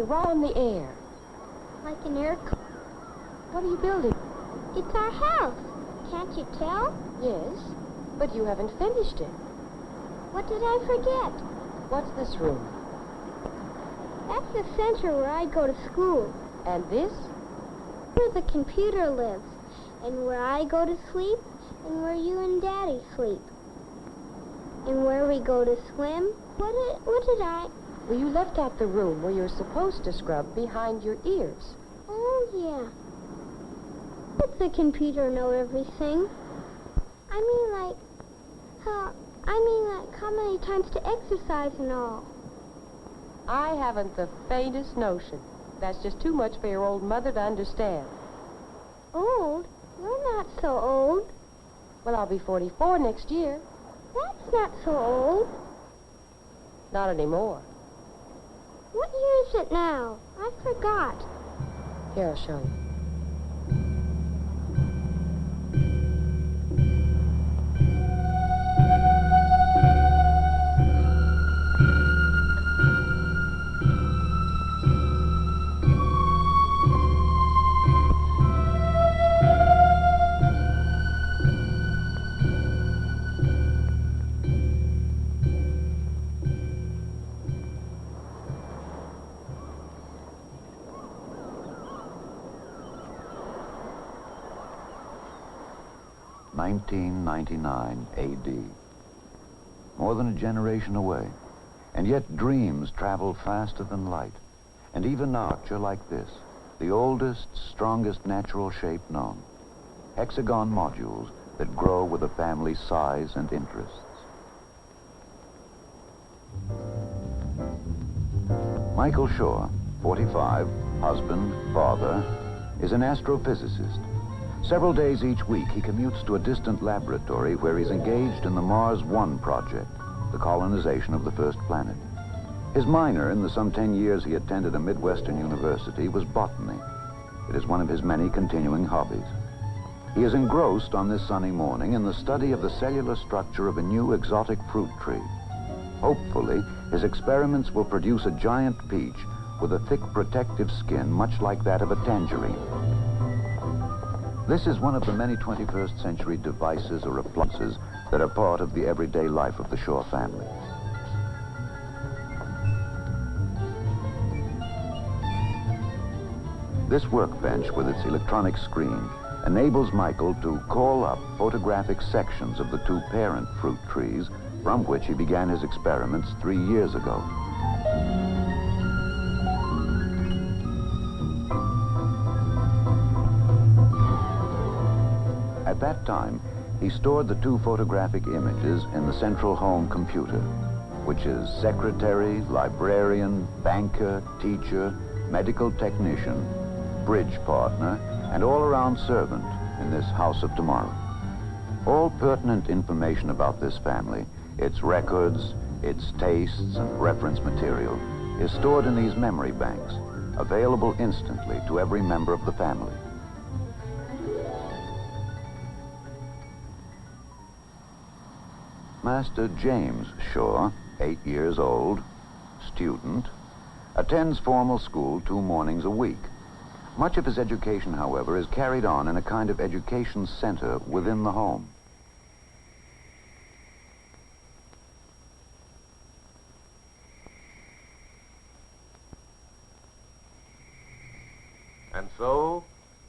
floating right on the air. Like an air... What are you building? It's our house. Can't you tell? Yes, but you haven't finished it. What did I forget? What's this room? That's the center where I go to school. And this? Where the computer lives. And where I go to sleep. And where you and Daddy sleep. And where we go to swim. What did I... Well, you left out the room where you're supposed to scrub behind your ears. Oh, yeah. Does the computer know everything? I mean, like how many times to exercise and all. I haven't the faintest notion. That's just too much for your old mother to understand. Old? You're not so old. Well, I'll be 44 next year. That's not so old. Not anymore. What year is it now? I forgot. Here, I'll show you. (1999 A.D.). More than a generation away, and yet dreams travel faster than light, and even arcs are like this, the oldest, strongest natural shape known. Hexagon modules that grow with a family's size and interests. Michael Shaw, 45, husband, father, is an astrophysicist. Several days each week, he commutes to a distant laboratory where he's engaged in the Mars One project, the colonization of the first planet. His minor in the some 10 years he attended a Midwestern university was botany. It is one of his many continuing hobbies. He is engrossed on this sunny morning in the study of the cellular structure of a new exotic fruit tree. Hopefully, his experiments will produce a giant peach with a thick protective skin much like that of a tangerine. This is one of the many 21st century devices or appliances that are part of the everyday life of the Shaw family. This workbench with its electronic screen enables Michael to call up photographic sections of the two parent fruit trees from which he began his experiments 3 years ago. At that time, he stored the two photographic images in the central home computer, which is secretary, librarian, banker, teacher, medical technician, bridge partner, and all-around servant in this house of tomorrow. All pertinent information about this family, its records, its tastes, and reference material, is stored in these memory banks, available instantly to every member of the family. Master James Shaw, 8 years old, student, attends formal school 2 mornings a week. Much of his education, however, is carried on in a kind of education center within the home. And so,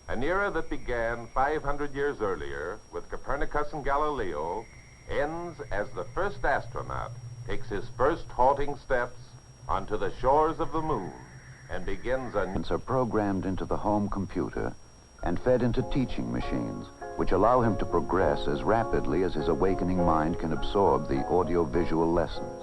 an era that began 500 years earlier with Copernicus and Galileo ends as the first astronaut takes his first halting steps onto the shores of the moon and begins a... Are programmed into the home computer and fed into teaching machines, which allow him to progress as rapidly as his awakening mind can absorb the audio-visual lessons.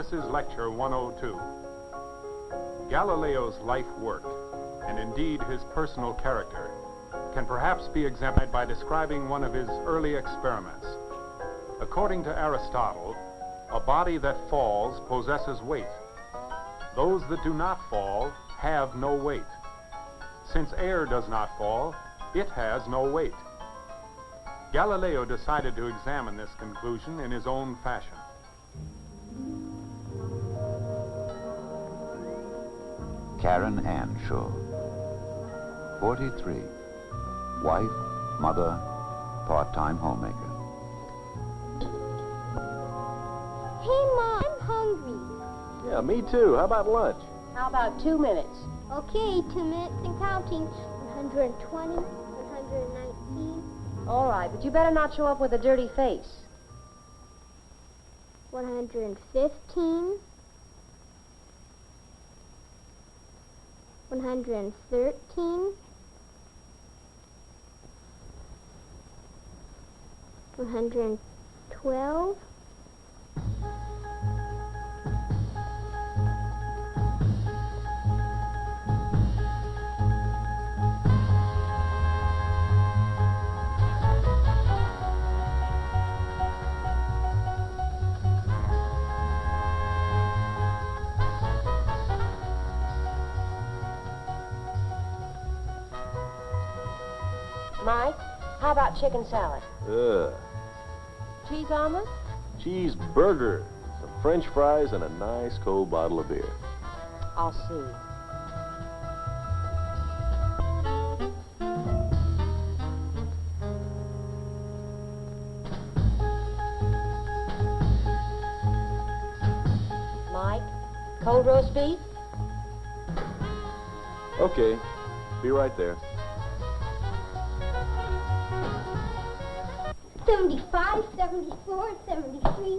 This is Lecture 102. Galileo's life work, and indeed his personal character, can perhaps be examined by describing one of his early experiments. According to Aristotle, a body that falls possesses weight. Those that do not fall have no weight. Since air does not fall, it has no weight. Galileo decided to examine this conclusion in his own fashion. Karen Ann Shaw, 43, wife, mother, part-time homemaker. Hey, Mom, I'm hungry. Yeah, me too. How about lunch? How about 2 minutes? Okay, 2 minutes and counting. 120, 119, All right, but you better not show up with a dirty face. 115, 113, 112, Mike, how about chicken salad? Ugh. Cheese omelet? Cheeseburger, some French fries, and a nice cold bottle of beer. I'll see. Mike, cold roast beef? Okay, be right there. 75, 74, 73.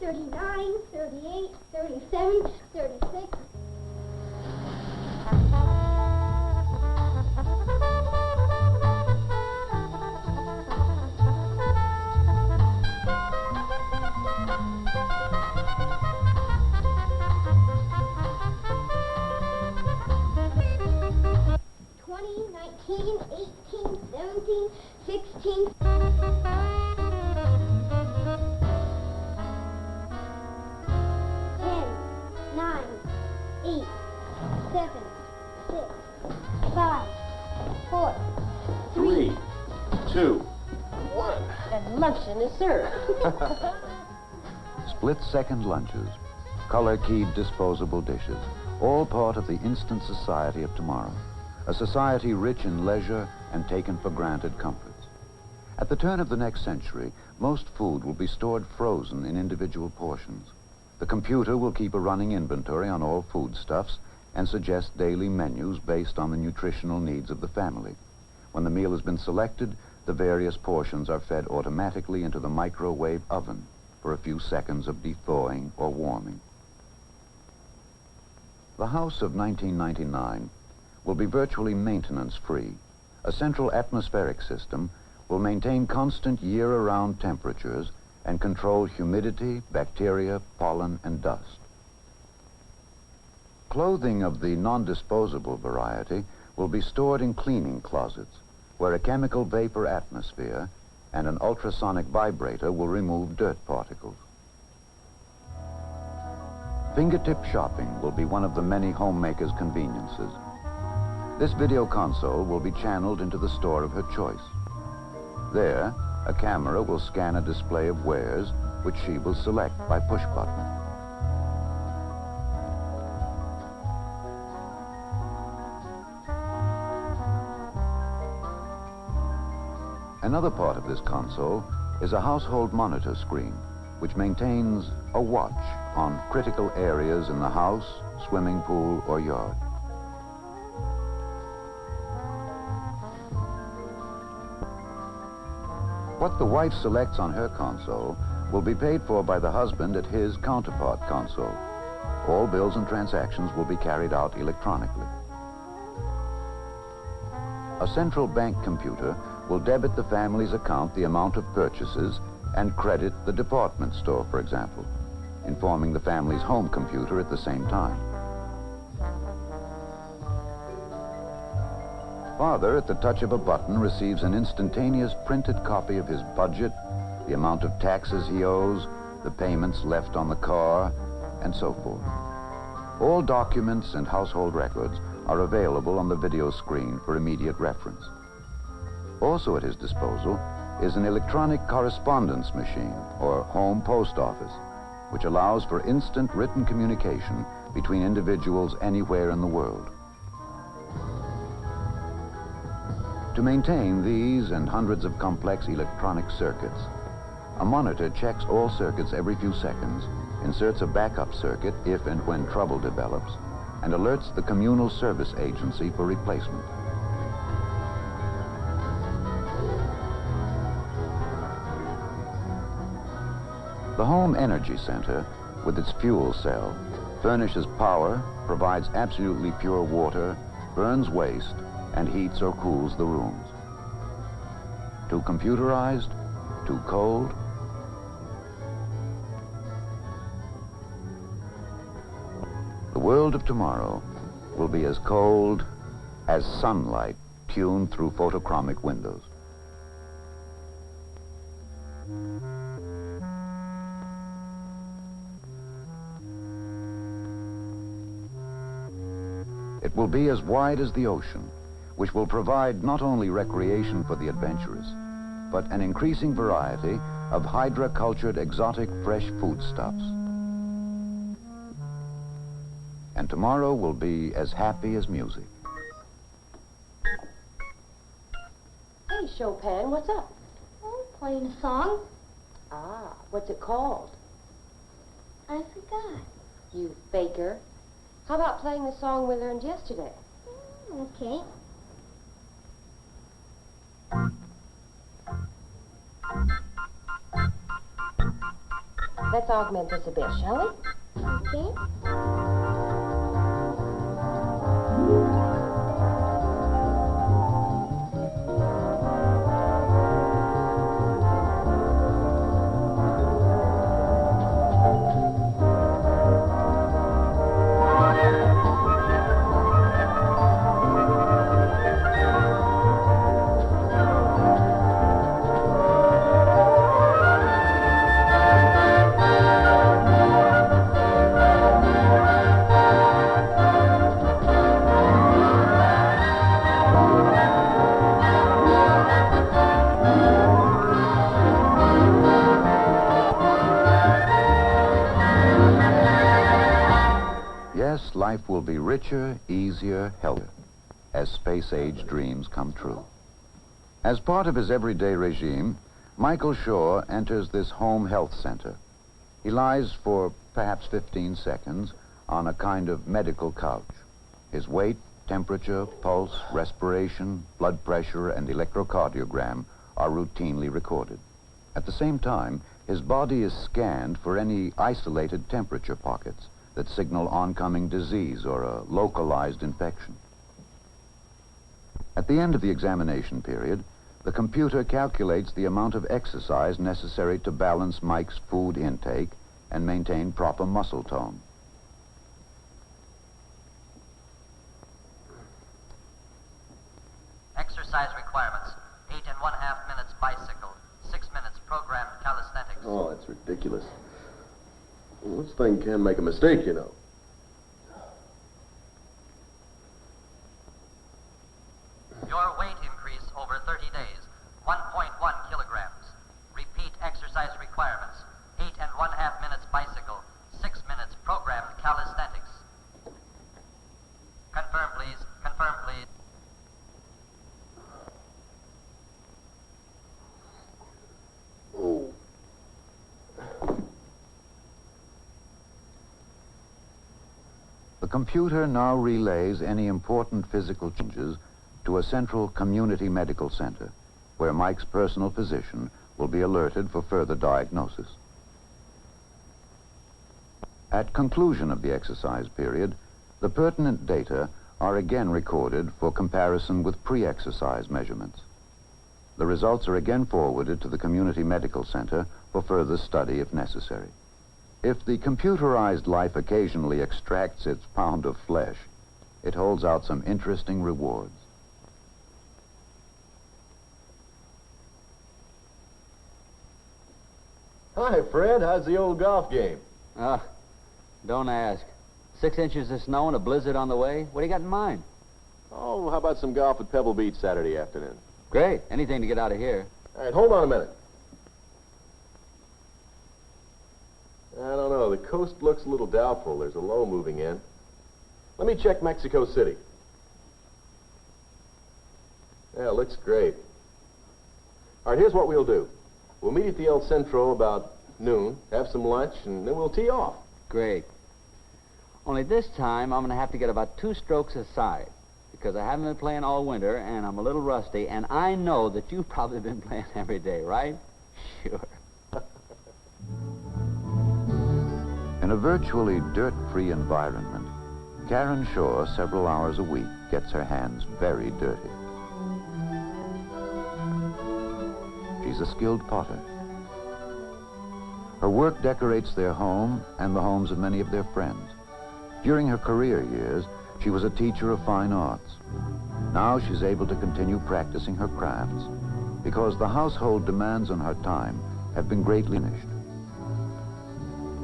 Thirty-nine, 38, 37, 36. Twenty, 19, 18, 17, 16. 9, 8, 7, 6, 5, 4, 3, 2, 1. And luncheon is served. Split-second lunches, color-keyed disposable dishes, all part of the instant society of tomorrow, a society rich in leisure and taken for granted comforts. At the turn of the next century, most food will be stored frozen in individual portions. The computer will keep a running inventory on all foodstuffs and suggest daily menus based on the nutritional needs of the family. When the meal has been selected, the various portions are fed automatically into the microwave oven for a few seconds of thawing or warming. The house of 1999 will be virtually maintenance-free. A central atmospheric system will maintain constant year-around temperatures and control humidity, bacteria, pollen, and dust. Clothing of the non-disposable variety will be stored in cleaning closets, where a chemical vapor atmosphere and an ultrasonic vibrator will remove dirt particles. Fingertip shopping will be one of the many homemakers' conveniences. This video console will be channeled into the store of her choice. There, a camera will scan a display of wares, which she will select by push button. Another part of this console is a household monitor screen, which maintains a watch on critical areas in the house, swimming pool, or yard. What the wife selects on her console will be paid for by the husband at his counterpart console. All bills and transactions will be carried out electronically. A central bank computer will debit the family's account the amount of purchases and credit the department store, for example, informing the family's home computer at the same time. Father, at the touch of a button, receives an instantaneous printed copy of his budget, the amount of taxes he owes, the payments left on the car, and so forth. All documents and household records are available on the video screen for immediate reference. Also at his disposal is an electronic correspondence machine, or home post office, which allows for instant written communication between individuals anywhere in the world. To maintain these and hundreds of complex electronic circuits, a monitor checks all circuits every few seconds, inserts a backup circuit if and when trouble develops, and alerts the communal service agency for replacement. The Home Energy Center, with its fuel cell, furnishes power, provides absolutely pure water, burns waste, and heats or cools the rooms. Too computerized? Too cold? The world of tomorrow will be as cold as sunlight tuned through photochromic windows. It will be as wide as the ocean, which will provide not only recreation for the adventurous, but an increasing variety of hydra-cultured exotic fresh foodstuffs. And tomorrow will be as happy as music. Hey, Chopin, what's up? I'm playing a song. Ah, what's it called? I forgot. You faker. How about playing the song we learned yesterday? Okay. Let's augment this a bit, shall we? Okay. Yes, life will be richer, easier, healthier, as space-age dreams come true. As part of his everyday regime, Michael Shaw enters this home health center. He lies for perhaps 15 seconds on a kind of medical couch. His weight, temperature, pulse, respiration, blood pressure, and electrocardiogram are routinely recorded. At the same time, his body is scanned for any isolated temperature pockets that signal oncoming disease or a localized infection. At the end of the examination period, the computer calculates the amount of exercise necessary to balance Mike's food intake and maintain proper muscle tone. Exercise requirements: 8½ minutes bicycle, 6 minutes programmed calisthenics. Oh, that's ridiculous. Well, this thing can make a mistake, you know. Your weight increase over 30 days, 1.1 kilograms. Repeat exercise requirements: 8½ minutes bicycle, 6 minutes programmed calisthenics. Confirm, please. Confirm, please. Oh. computer now relays any important physical changes to a central community medical center, where Mike's personal physician will be alerted for further diagnosis. At conclusion of the exercise period, the pertinent data are again recorded for comparison with pre-exercise measurements. The results are again forwarded to the community medical center for further study if necessary. If the computerized life occasionally extracts its pound of flesh, it holds out some interesting rewards. Hi, Fred. How's the old golf game? Don't ask. 6 inches of snow and a blizzard on the way. What do you got in mind? Oh, how about some golf at Pebble Beach Saturday afternoon? Great. Anything to get out of here. All right, hold on a minute. I don't know. The coast looks a little doubtful. There's a low moving in. Let me check Mexico City. Yeah, it looks great. All right, here's what we'll do. We'll meet at the El Centro about noon, have some lunch, and then we'll tee off. Great. Only this time, I'm going to have to get about 2 strokes aside, because I haven't been playing all winter, and I'm a little rusty, and I know that you've probably been playing every day, right? Sure. In a virtually dirt-free environment, Karen Shaw, several hours a week, gets her hands very dirty. She's a skilled potter. Her work decorates their home and the homes of many of their friends. During her career years, she was a teacher of fine arts. Now she's able to continue practicing her crafts because the household demands on her time have been greatly diminished.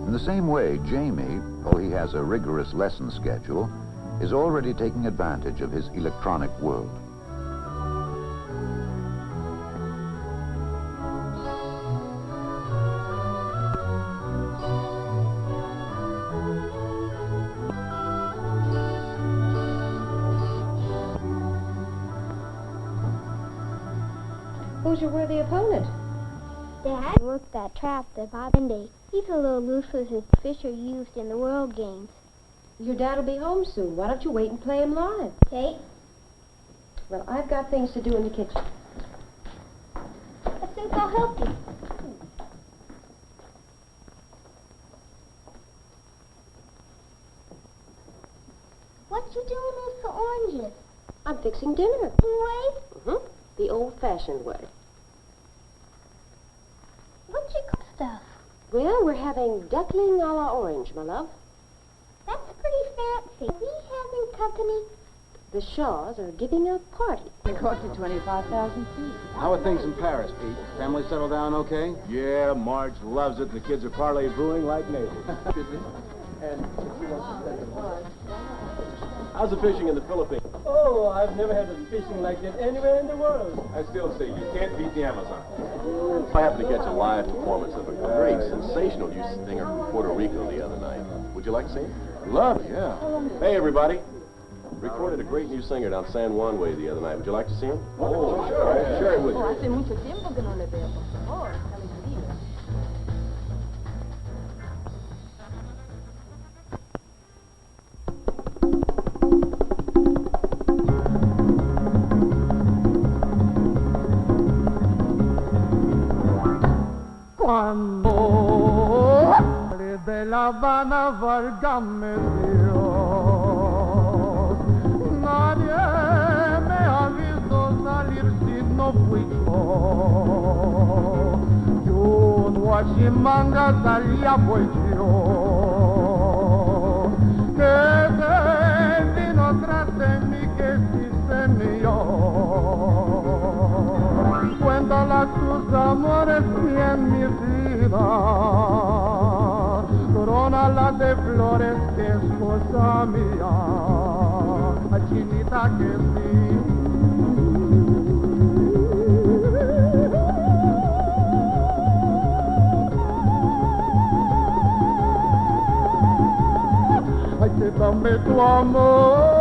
In the same way, Jamie, though he has a rigorous lesson schedule, is already taking advantage of his electronic world. Who's your worthy opponent? Dad worked that trap that Bob Indy. He's a little loose with his Fisher used in the World Games. Your dad'll be home soon. Why don't you wait and play him live? Okay? Well, I've got things to do in the kitchen. I think I'll help you. What you doing with the oranges? I'm fixing dinner. Boy, The old-fashioned way. what you cook stuff? Well, we're having duckling a la orange, my love. That's pretty fancy. Are we having company? The Shaws are giving a party. It cost you 25,000 feet. How are things in Paris, Pete? Family settled down okay? Yeah, Marge loves it, and the kids are parley-booing like neighbors. How's the fishing in the Philippines? Oh, I've never had fishing like that anywhere in the world. I still say you can't beat the Amazon. I happened to catch a live performance of a great, sensational youth singer from Puerto Rico the other night. Would you like to see him? Love it, yeah. Hey, everybody. Recorded a great new singer down San Juan way the other night. Would you like to see him? Oh, sure. Share it with you. Hace mucho tiempo que no le veo, por favor. Alegría. Cuando de La Habana, válgame Dios, nadie me ha visto salir si no fui yo. Yo en Huachimanga salía voy yo, que se vino tras de mí que sí se mío. Cuéntala tus amores y en mi vida, corónala de flores que es cosa mía, chinita que sí. Ay, que dame tu amor.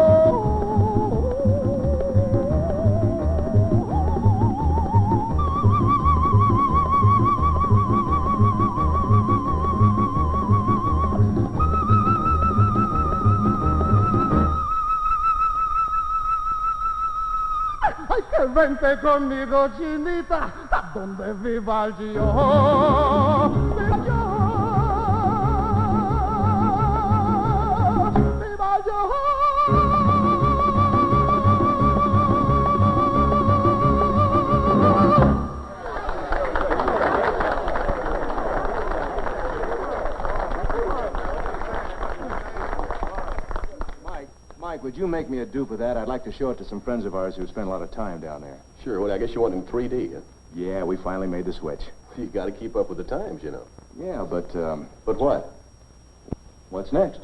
Vente conmigo, chinita, donde viva el yo. Viva yo. Viva yo. Mike, would you make me a dupe of that? I'd like to show it to some friends of ours who spend a lot of time down there. Sure. Well, I guess you want it in 3D, huh? Yeah, we finally made the switch. You got to keep up with the times, you know. Yeah, but... But what? What's next?